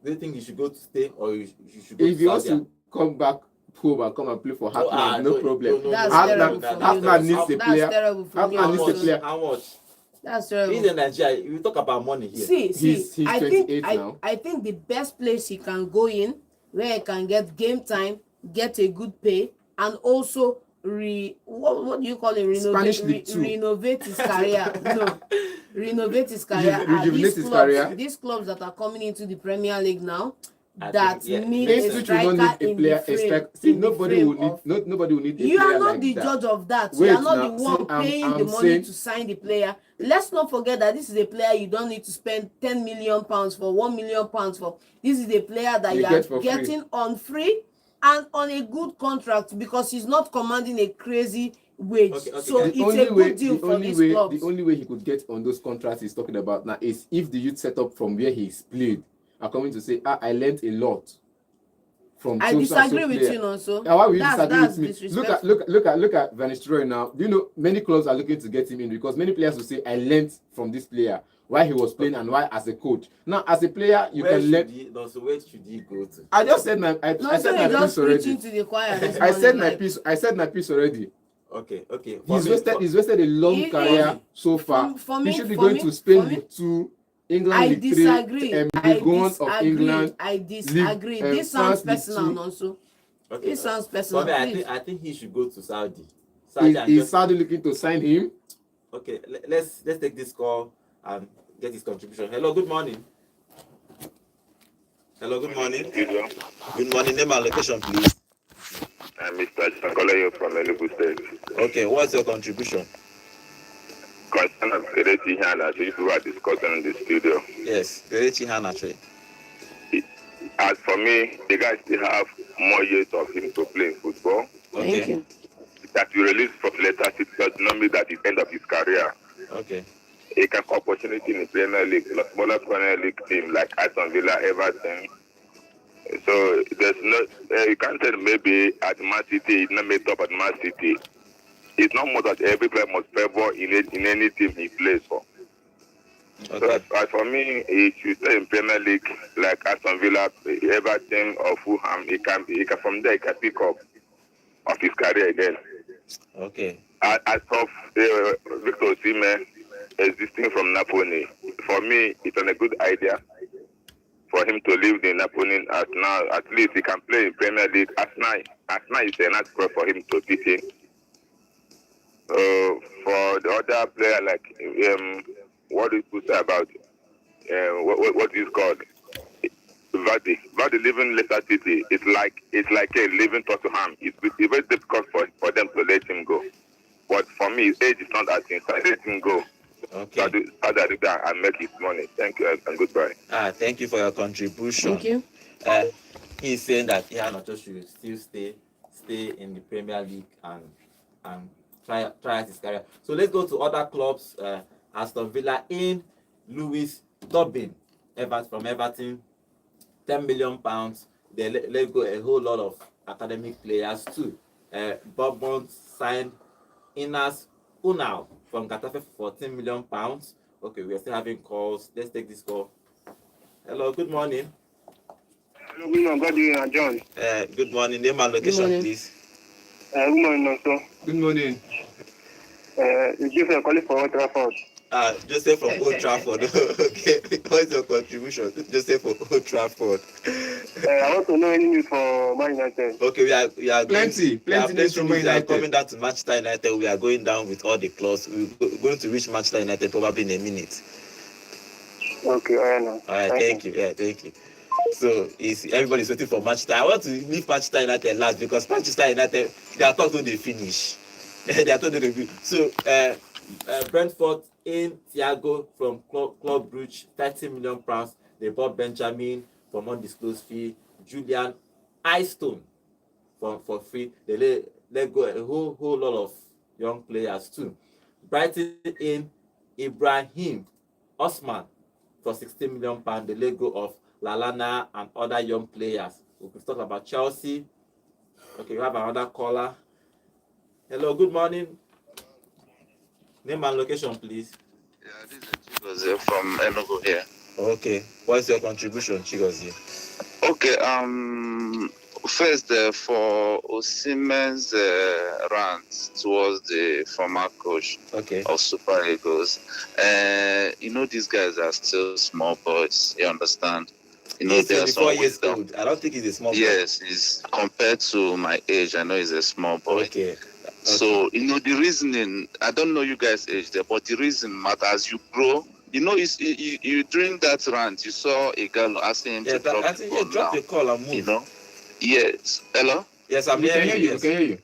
Do you think he should go to stay, or you should go If to he wants Saudi? to come back home and come and play for Heartland, no problem. That's Heartland- terrible for Heartland you. needs a That's player. terrible for Heartland you. needs a How much? player. How much? That's He's terrible. in Nigeria. We talk about money here. See, He's I 28 think now. I think the best place he can go in, where he can get game time, get a good pay, and also what do you call it? Spanish League Two. Renovate his career. No, renovate his career. And Rejuvenate his career. These clubs that are coming into the Premier League now, I that think, yeah, need makes a sense. Ipswich will not striker need a in player. the frame. See, in the nobody frame will need. of- Nobody will need a You player are not like the that. judge of that. Wait You are not now, the see, one I'm paying the money saying- to sign the player. Let's not forget that this is a player you don't need to spend 10 million pounds for, 1 million pounds for. This is a player that You you get are for free. getting on free and on a good contract, because he's not commanding a crazy wage. Okay, So the it's a good deal for these clubs. The only way he could get on those contracts he's talking about now is if the youth set up from where he's played are coming to say, I learned a lot from I so disagree with player. you, also. Why will you That's disagree with me? disrespectful. Look at Van Nistelrooy now. Do you know many clubs are looking to get him in, because many players will say, I learned from this player why he was playing and why as a coach. Now as a player you Where can should learn. he? No, so where should he go to? I just said my I No, said so my you're just piece already. preaching to the choir. this I said morning, my like, piece. I said my piece already. Okay. He's wasted a long He- career so far. for He me- should be for going me- to Spain for me- League 2, England I League 3, disagree. I League 1 of disagree. England. I disagree. This France sounds League personal, 2. also. Okay. It sounds personal. For me, Please. I think he should go to Saudi. Saudi and Is just, Saudi looking to sign him? okay. Let's take this call and get his contribution. Hello. Good morning. Hello. Good morning. Studio. Good morning. Name and location, please. I'm Mr. Chankolayo from Enugu State. Okay. What's your contribution? Concern of Kelechi Iheanacho, if we were discussing in the studio. Yes. Kelechi Iheanacho. As for me, the guy still have more years of him to play in football. Okay. Thank you. That you release from Leicester City does not mean that it's the end of his career. Okay. He can have opportunity in the Premier League, a smaller Premier League team like Aston Villa, Everton. So there's no, you can't say maybe at Man City, he's not made up at Man City. It's not more that every player must favor in any team he plays for. So Okay. as for me, he should stay in Premier League like Aston Villa, Everton or Fulham. He can from there he can pick up of his career again. Okay. As of Victor Osimhen existing from Napoli, for me it's a good idea for him to leave the Napoli as now. At least he can play in Premier League. Arsenal is a nice club for him to fit in. For the other player like what do you say about what is called Vardy leaving Leicester City? It's like a leaving Tottenham. It's very difficult for them to let him go. But for me, his age is not that thing. So I let him go. Okay. So that and make his money. Thank you and goodbye. Thank you for your contribution. Thank you. He's saying that Iheanacho should still stay in the Premier League and try out his career. So let's go to other clubs. Aston Villa in Lewis Dobbin, from Everton, £10 million. They let go a whole lot of academic players too. Bourbon signed Inas Unal from Getafe for £14 million. Okay, we are still having calls. Let's take this call. Hello, good morning. Good morning, God, you and John. Good morning. Name and location, morning. please. Good morning, also. Good morning. It's Joseph calling for Old Trafford. Joseph from Old Trafford. Okay. What's your contribution? Joseph from Old Trafford. I want to know any news for Man United. Okay, we are Plenty news from Man We are United. coming down to Manchester United. We are going down with all the clause. We're going to reach Manchester United probably in a minute. Okay, I know. All right, thank you. Yeah, thank you. So everybody's waiting for Manchester. I want to leave Manchester United last because Manchester United, they are talking they finish. They are talking they finish. So Brentford in Thiago from Club Brugge, £30 million. They bought Benjamin from undisclosed fee. Julian Eystone for free. They let go a whole lot of young players too. Brighton in Ibrahim Osman for £16 million. The let go of Lalana and other young players. We could talk about Chelsea. Okay, we have another caller. Hello, good morning. Name and location, please. Yeah, this is Chigozie from Enugu here. Okay, what's your contribution, Chigozie? Okay, first for Osimhen's rant towards the former coach Okay. of Super Eagles. These guys are still small boys, you understand? He's there are 24 some years wisdom. old. I don't think he's a small boy. Yes, he's compared to my age, I know he's a small boy. Okay. So, the reasoning, I don't know you guys' age there, but the reason matters as you grow. You during that rant, you saw a girl asking him to drop I the think phone you drop now. the call and move. Yes. Hello? Yes, I'm We can hearing hear you. you. Yes. We can hear you.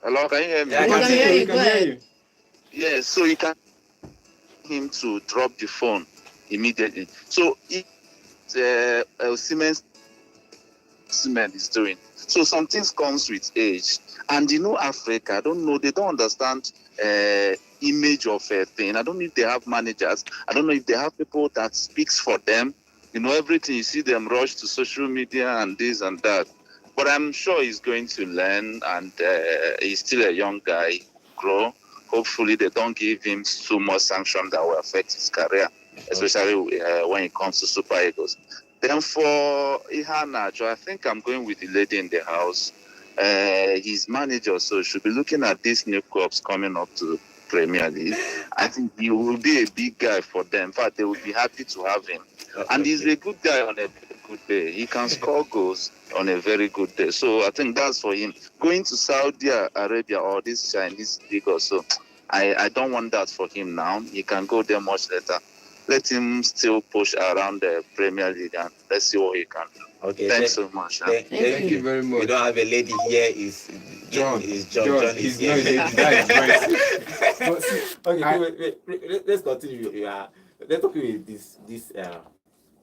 Hello, can you hear me? Yeah, I We can can hear hear you. you. Go ahead. Yes, so you can him to drop the phone immediately. So if Osimhen is doing. So some things comes with age. And Africa, I don't know, they don't understand image of a thing. I don't know if they have managers. I don't know if they have people that speaks for them. Everything, you see them rush to social media and this and that. But I'm sure he's going to learn, and he's still a young guy, grow. Hopefully they don't give him too much sanction that will affect his career, especially when it comes to Super Eagles. Then for Iheanacho, I think I'm going with the lady in the house. His manager, so should be looking at these new clubs coming up to the Premier League. I think he will be a big guy for them. In fact, they will be happy to have him. And he's a good guy on a good day. He can score goals on a very good day. So I think that's for him. Going to Saudi Arabia or this Chinese league or so, I don't want that for him now. He can go there much later. Let him still push around the Premier League and let's see what he can do. Okay. Thanks so much. Thank you very much. We don't have a lady here. Is John. John He's is not a here. lady. That is right. But see, Okay, wait. Let's continue. Let's talk with this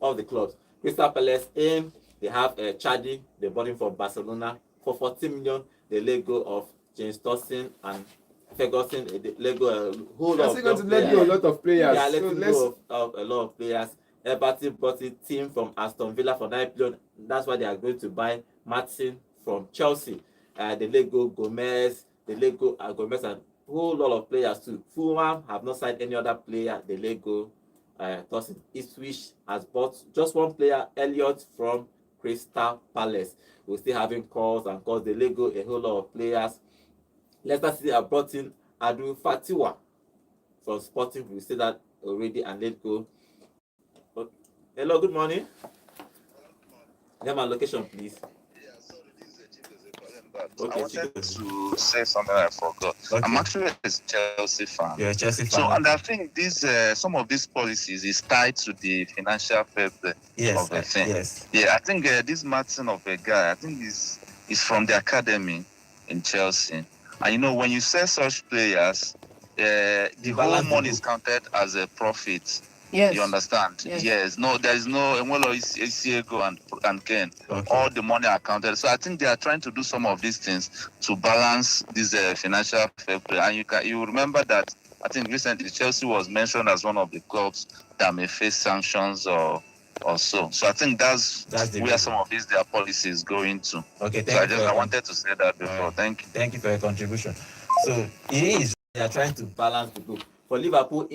all the clubs. Crystal Palace in. They have Chadi. They bought him from Barcelona for 14 million. They let go of James Dawson and Ferguson. They let go a whole lot of going to let go a lot of players. Yeah, So letting go of a lot of players. Everton bought a team from Aston Villa for 9 million. That's why they are going to buy Martin from Chelsea. They let go Gomez. They let go Gomez and a whole lot of players too. Fulham have not signed any other player. They let go Tosin. Ipswich has bought just one player, Elliott from Crystal Palace. We're still having calls and calls. They let go a whole lot of players. Leicester City have brought in Adu Fatiwa from Sporting. We said that already and let go. Okay. Hello, good morning. Name and location, please. Yeah, sorry, this is Chigozie calling back. Okay, I wanted Chigozie. to say something I forgot. Okay. I'm actually a Chelsea fan. You're a Chelsea fan. So, and I think some of these policies is tied to the financial fair play of the thing. Yes. Yeah, I think this Martin of a guy, I think he's from the academy in Chelsea. And when you sell such players, the whole money is counted as a profit. Yes. You understand? Yes. No, there is no Isiego and Ken. Okay. All the money are counted. So I think they are trying to do some of these things to balance this financial fair play. And you remember that I think recently Chelsea was mentioned as one of the clubs that may face sanctions or so. So I think that's the where reason. some of these their policies going to. Okay, So I wanted to say that before. Thank you. Thank you for your contribution. So they are trying to balance the group. For Liverpool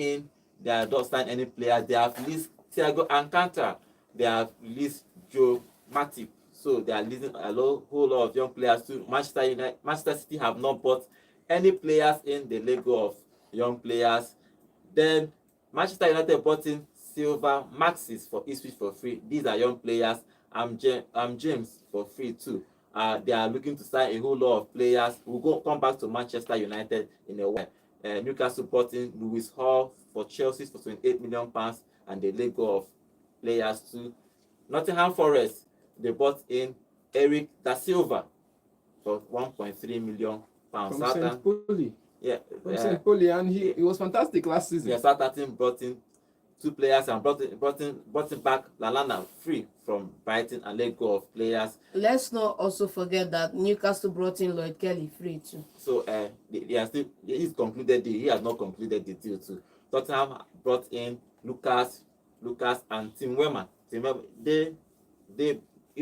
they have not signed any players. They have released Thiago Alcantara. They have released Joe Matip. So they are losing a whole lot of young players too. Manchester City have not bought any players in the Lego of young players. Then Manchester United bought in Silva, Maxis for Ipswich for free. These are young players. James for free too. They are looking to sign a whole lot of players. We'll come back to Manchester United in a while. Newcastle bought in Lewis Hall for Chelsea for £28 million and the Lego of players too. Nottingham Forest, they bought in Eric Da Silva for £1.3 million. From St. Poli. Yeah, From St. Poli, and he was fantastic last season. Yeah, Southampton brought in 2 players and brought in back Lallana free from Brighton and let go of players. Let's not also forget that Newcastle brought in Lloyd Kelly free too. So he has not concluded the deal too. Tottenham brought in Lucas and Tim Werner. He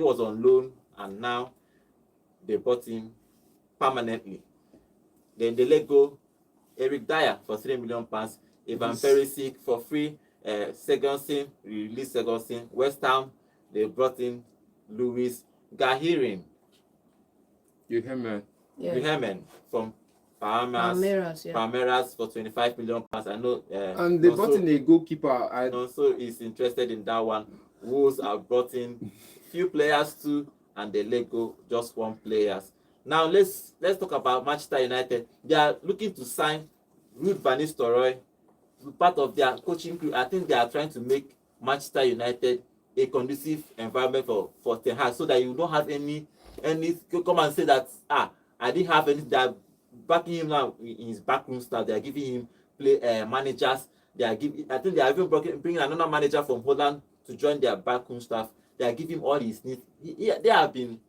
was on loan and now they bought him permanently. Then they let go Eric Dyer for £3 million, Ivan Perisic for free, Segunsson, released Segunsson. West Ham, they brought in Louis Gahirin. Uhemen from Palmeiras for £25 million. I know. And they brought in a goalkeeper. Also is interested in that one. Wolves have brought in few players too, and they let go just 1 players. Now let's talk about Manchester United. They are looking to sign Ruud van Nistelrooy, part of their coaching crew. I think they are trying to make Manchester United a conducive environment for Ten Hag, so that you don't have any come and say that I didn't have any. They are backing him now in his backroom staff. They are giving him managers. I think they are even bringing another manager from Holland to join their backroom staff. They are giving him all his needs. They have been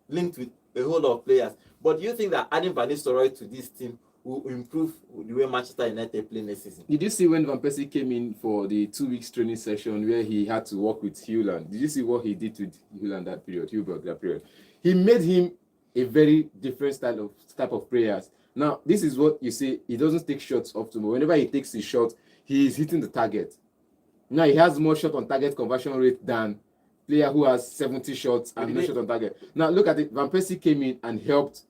linked with a whole lot of players. But do you think that adding Van Nistelrooy to this team will improve the way Manchester United play next season? Did you see when Van Persie came in for the 2 weeks training session where he had to work with Haaland? Did you see what he did with Haaland that period? He made him a very different type of players. Now, this is what you see. He doesn't take shots often, but whenever he takes his shot, he is hitting the target. Now, he has more shot on target conversion rate than player who has 70 shots and no shot on target. Now, look at it. Van Persie came in and helped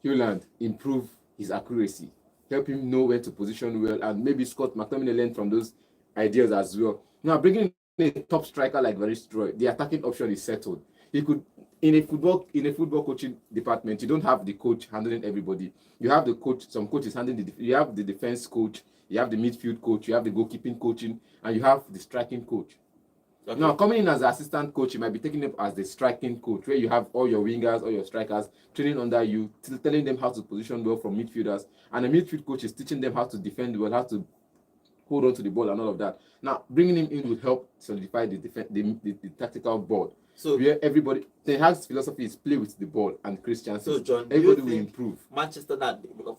Haaland improve his accuracy, help him know where to position well, and maybe Scott McTominay learned from those ideas as well. Now, bringing in a top striker like Van Nistelrooy, the attacking option is settled. He could, in a football coaching department, you don't have the coach handling everybody. You have the coach, some coaches handling you have the defense coach, you have the midfield coach, you have the goalkeeping coaching, and you have the striking coach. Okay. Now, coming in as an assistant coach, you might be taking up as the striking coach, where you have all your wingers, all your strikers training under you, telling them how to position well from midfielders. And the midfield coach is teaching them how to defend well, how to hold on to the ball and all of that. Now, bringing him in will help solidify the tactical board. So, where everybody, Ten Hag's philosophy is play with the ball and create chances. So, John, everybody will improve. Manchester,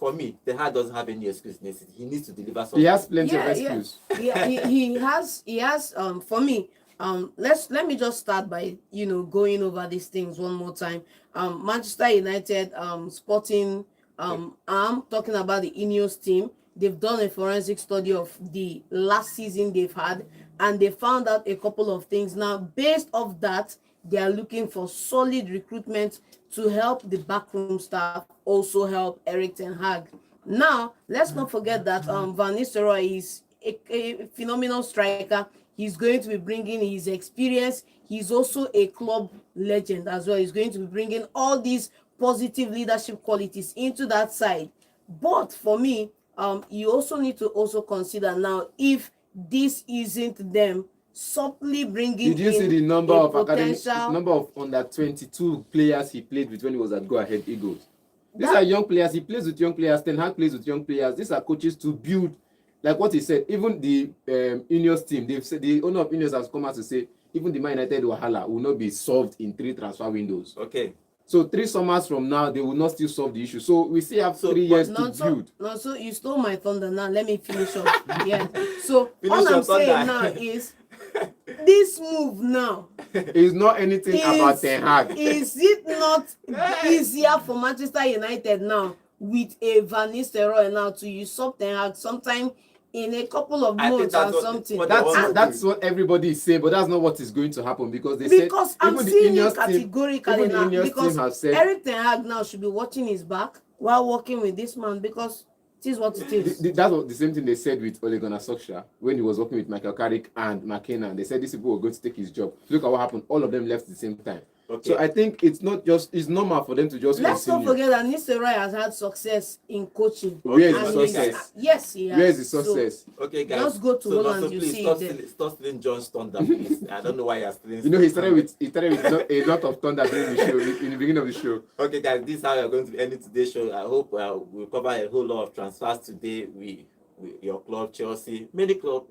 for me, Ten Hag doesn't have any excuse. He needs to deliver something. He has plenty of excuse. Yeah, he has. For me. Let me just start by going over these things one more time. Manchester United Sporting I'm talking about the Ineos team. They've done a forensic study of the last season they've had, and they found out a couple of things. Now, based off that, they are looking for solid recruitment to help the backroom staff, also help Erik ten Hag. Now, let's not forget that Van Nistelrooy is a phenomenal striker. He's going to be bringing his experience. He's also a club legend as well. He's going to be bringing all these positive leadership qualities into that side. But for me, you also need to also consider now, if this isn't them subtly bringing. Did you see the number of under 22 players he played with when he was at Go Ahead Eagles? These are young players. He plays with young players. Ten Hag plays with young players. These are coaches to build. Like what he said, even the Ineos team, they've said, the owner of Ineos has come out to say, even the Man United Wahala will not be solved in 3 transfer windows. Okay. So 3 summers from now, they will not still solve the issue. So we still have 3 years to build. No, so you stole my thunder now. Let me finish up. Yeah. So all I'm saying now is, this move now is not anything about Ten Hag. Is it not easier for Manchester United now with a Van Nistelrooy now to usurp Ten Hag? Sometimes in a couple of I think months that's or what- something. what they want. That's what everybody is saying, but that's not what is going to happen because they Because said I'm even the seeing it Ineos team, categorically even the now. Ineos Because team have said Eric Ten Hag now should be watching his back while working with this man because it is what it is. That was the same thing they said with Ole Gunnar Solskjaer when he was working with Michael Carrick and McKenna. They said these people were going to take his job. Look at what happened. All of them left at the same time. Okay. So I think it's normal for them to just Let's not continue. forget that Nistelrooy has had success in coaching. Where is And the he's- success? Yes, he has. Where is the So, success? Okay, guys. Just go to so Holland, so you please see stop it stealing, stop stealing John's thunder, please. I don't know why you're stealing. You know, he started with a lot of thunder during the show in the beginning of the show. Okay, guys, this is how we're going to be ending today's show. I hope we'll cover a whole lot of transfers today. We your club, Chelsea, many clubs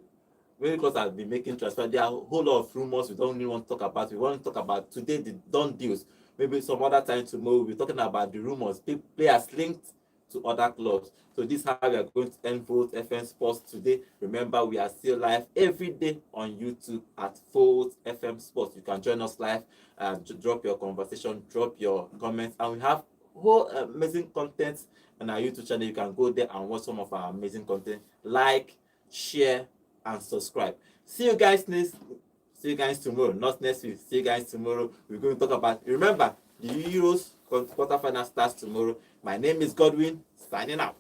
have been making transfers. There are a whole lot of rumors we don't really want to talk about. We want to talk about today the done deals. Maybe some other time tomorrow we'll be talking about the rumors, players linked to other clubs. So this is how we are going to end Volt FM Sports today. Remember, we are still live every day on YouTube at Volt FM Sports. You can join us live and drop your conversation, drop your comments, and we have whole amazing content on our YouTube channel. You can go there and watch some of our amazing content. Like, share, and subscribe. See you guys tomorrow. Not next week. See you guys tomorrow. We're going to talk about, remember, the Euros quarterfinal starts tomorrow. My name is Godwin, signing out.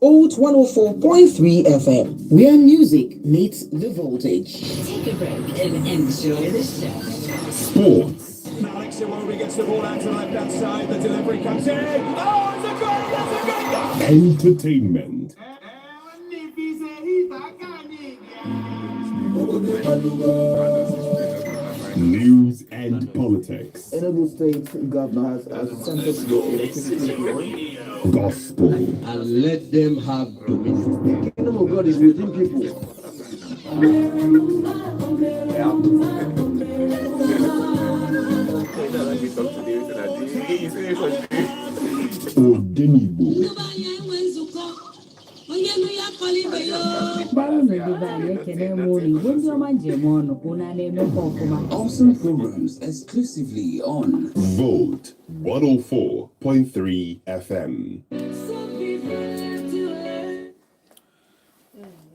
Old 104.3 FM, where music meets the voltage. Take a break and enjoy the show. Sports, Alex Iwobi gets the ball out to the left-hand side. The delivery comes in. Oh, it's a goal! That's a great goal! entertainment, news and politics, Enugu State Governor has sent us the electricity. gospel, And let them have dominion. The kingdom of God is within people. Ogenibo, Awesome programs exclusively on Volt 104.3 FM.